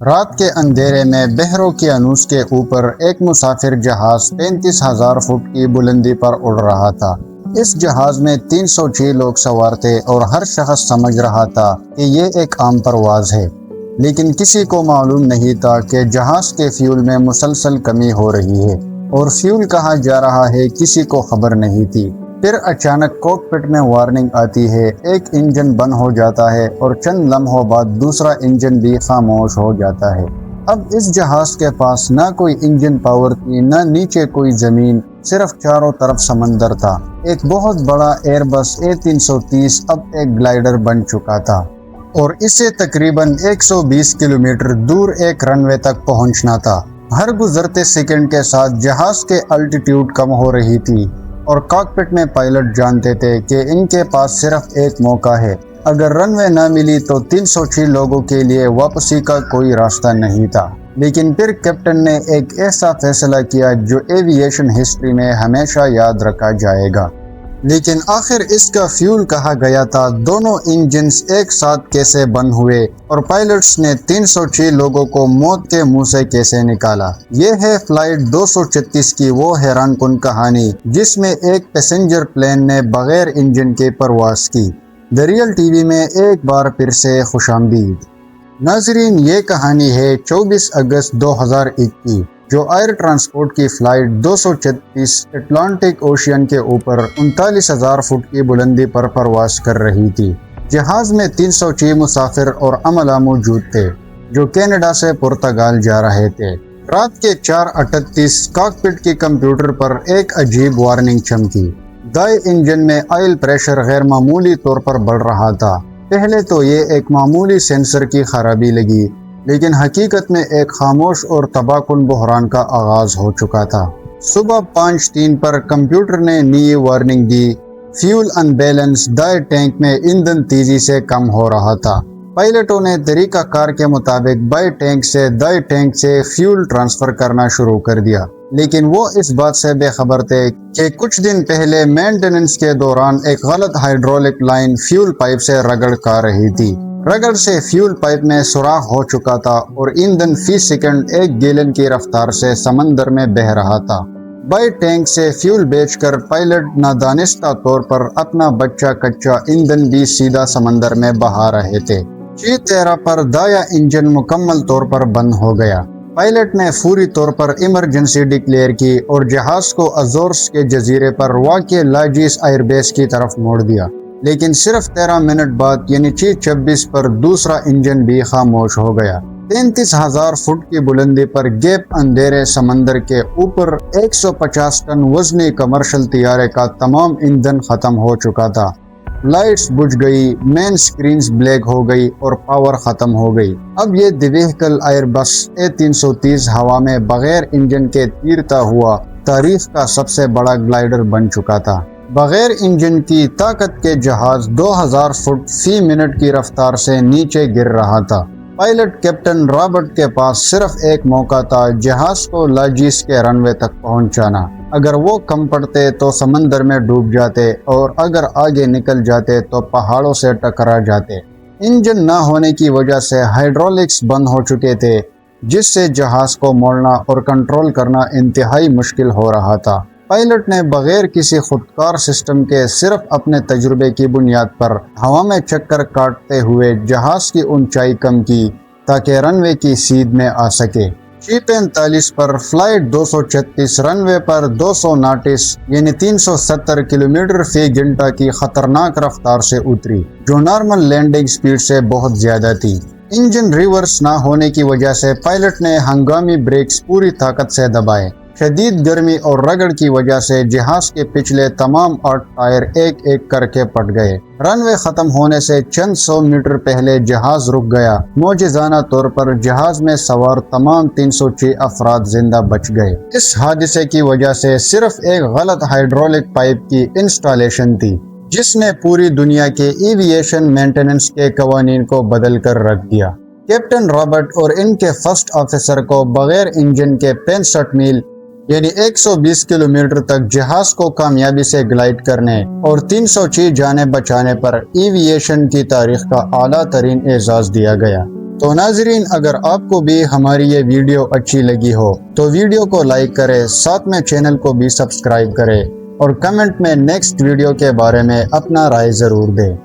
رات کے اندھیرے میں بحروقیانوس کے اوپر ایک مسافر جہاز 35,000 فٹ کی بلندی پر اڑ رہا تھا۔ اس جہاز میں 306 لوگ سوار تھے اور ہر شخص سمجھ رہا تھا کہ یہ ایک عام پرواز ہے، لیکن کسی کو معلوم نہیں تھا کہ جہاز کے فیول میں مسلسل کمی ہو رہی ہے اور فیول کہاں جا رہا ہے کسی کو خبر نہیں تھی۔ پھر اچانک کوکپٹ میں وارننگ آتی ہے، ایک انجن بند ہو جاتا ہے اور چند لمحوں بعد دوسرا انجن بھی خاموش ہو جاتا ہے۔ اب اس جہاز کے پاس نہ کوئی انجن پاور تھی، نہ نیچے کوئی زمین، صرف چاروں طرف سمندر تھا۔ ایک بہت بڑا ایئر بس A330 اب ایک گلائیڈر بن چکا تھا اور اسے تقریباً 120 کلومیٹر دور ایک رن وے تک پہنچنا تھا۔ ہر گزرتے سیکنڈ کے ساتھ جہاز کے الٹیٹیوڈ کم ہو رہی تھی اور کاکپٹ میں پائلٹ جانتے تھے کہ ان کے پاس صرف ایک موقع ہے۔ اگر رن وے نہ ملی تو 306 لوگوں کے لیے واپسی کا کوئی راستہ نہیں تھا۔ لیکن پھر کیپٹن نے ایک ایسا فیصلہ کیا جو ایوییشن ہسٹری میں ہمیشہ یاد رکھا جائے گا۔ لیکن آخر اس کا فیول کہا گیا تھا، دونوں انجنز ایک ساتھ کیسے بند ہوئے اور پائلٹس نے 306 لوگوں کو موت کے منہ سے کیسے نکالا؟ یہ ہے فلائٹ 236 کی وہ حیران کن کہانی جس میں ایک پیسنجر پلین نے بغیر انجن کے پرواز کی۔ دی ریئل ٹی وی میں ایک بار پھر سے خوش آمدید۔ ناظرین، یہ کہانی ہے 24 اگست 2001 کی، جو ایئر ٹرانسپورٹ کی فلائٹ 236 اٹلانٹک اوشین کے اوپر 39,000 فٹ کی بلندی پر پرواز کر رہی تھی۔ جہاز میں 306 مسافر اور عملہ موجود تھے جو کینیڈا سے پرتگال جا رہے تھے۔ رات کے 4:38 کاکپٹ کی کمپیوٹر پر ایک عجیب وارننگ چمکی۔ دائیں انجن میں آئل پریشر غیر معمولی طور پر بڑھ رہا تھا۔ پہلے تو یہ ایک معمولی سینسر کی خرابی لگی، لیکن حقیقت میں ایک خاموش اور تباہ کن بحران کا آغاز ہو چکا تھا۔ صبح 5:03 پر کمپیوٹر نے نئی وارننگ دی، فیول ان بیلنس، دائیں ٹینک میں ایندھن تیزی سے کم ہو رہا تھا۔ پائلٹوں نے طریقہ کار کے مطابق بائیں ٹینک سے دائیں ٹینک سے فیول ٹرانسفر کرنا شروع کر دیا، لیکن وہ اس بات سے بے خبر تھے کہ کچھ دن پہلے مینٹیننس کے دوران ایک غلط ہائیڈرولک لائن فیول پائپ سے رگڑ کھا رہی تھی۔ رگڑ سے فیول پائپ میں سوراخ ہو چکا تھا اور ایندھن فی سیکنڈ 1 گیلن کی رفتار سے سمندر میں بہہ رہا تھا۔ بائیں ٹینک سے فیول بیچ کر پائلٹ نادانستہ طور پر اپنا بچہ کچا ایندھن بھی سیدھا سمندر میں بہا رہے تھے۔ 6:13 پر دایاں انجن مکمل طور پر بند ہو گیا۔ پائلٹ نے فوری طور پر ایمرجنسی ڈکلیئر کی اور جہاز کو ازورس کے جزیرے پر واقع لاجیس ایئر بیس کی طرف موڑ دیا، لیکن صرف 13 منٹ بعد یعنی 6:26 پر دوسرا انجن بھی خاموش ہو گیا۔ 33,000 فٹ کی بلندی پر گیپ اندھیرے سمندر کے اوپر 150 ٹن وزنی کمرشل طیارے کا تمام ایندھن ختم ہو چکا تھا۔ لائٹس بجھ گئی، مین سکرینز بلیک ہو گئی اور پاور ختم ہو گئی۔ اب یہ دی وہیکل ایئر بس A330 ہوا میں بغیر انجن کے تیرتا ہوا تاریخ کا سب سے بڑا گلائیڈر بن چکا تھا۔ بغیر انجن کی طاقت کے جہاز 2000 فٹ فی منٹ کی رفتار سے نیچے گر رہا تھا۔ پائلٹ کیپٹن رابرٹ کے پاس صرف ایک موقع تھا، جہاز کو لاجیس کے رن وے تک پہنچانا۔ اگر وہ کم پڑتے تو سمندر میں ڈوب جاتے اور اگر آگے نکل جاتے تو پہاڑوں سے ٹکرا جاتے۔ انجن نہ ہونے کی وجہ سے ہائیڈرولکس بند ہو چکے تھے، جس سے جہاز کو موڑنا اور کنٹرول کرنا انتہائی مشکل ہو رہا تھا۔ پائلٹ نے بغیر کسی خودکار سسٹم کے صرف اپنے تجربے کی بنیاد پر ہوا میں چکر کاٹتے ہوئے جہاز کی اونچائی کم کی تاکہ رن وے کی سیدھ میں آ سکے۔ 6:45 پر فلائٹ 236 رن وے پر 200 ناٹس یعنی 370 کلومیٹر فی گھنٹہ کی خطرناک رفتار سے اتری، جو نارمل لینڈنگ سپیڈ سے بہت زیادہ تھی۔ انجن ریورس نہ ہونے کی وجہ سے پائلٹ نے ہنگامی بریکس پوری طاقت سے دبائے۔ شدید گرمی اور رگڑ کی وجہ سے جہاز کے پچھلے تمام 8 ٹائر ایک ایک کر کے پٹ گئے۔ رن وے ختم ہونے سے چند 100 میٹر پہلے جہاز رک گیا۔ معجزانہ طور پر جہاز میں سوار تمام 306 افراد زندہ بچ گئے۔ اس حادثے کی وجہ سے صرف ایک غلط ہائیڈرولک پائپ کی انسٹالیشن تھی، جس نے پوری دنیا کے ایوییشن مینٹیننس کے قوانین کو بدل کر رکھ دیا۔ کیپٹن رابرٹ اور ان کے فرسٹ آفیسر کو بغیر انجن کے 65 میل یعنی 120 کلومیٹر تک جہاز کو کامیابی سے گلائڈ کرنے اور 306 جانیں بچانے پر ایوییشن کی تاریخ کا اعلیٰ ترین اعزاز دیا گیا۔ تو ناظرین، اگر آپ کو بھی ہماری یہ ویڈیو اچھی لگی ہو تو ویڈیو کو لائک کرے، ساتھ میں چینل کو بھی سبسکرائب کرے اور کمنٹ میں نیکسٹ ویڈیو کے بارے میں اپنا رائے ضرور دے۔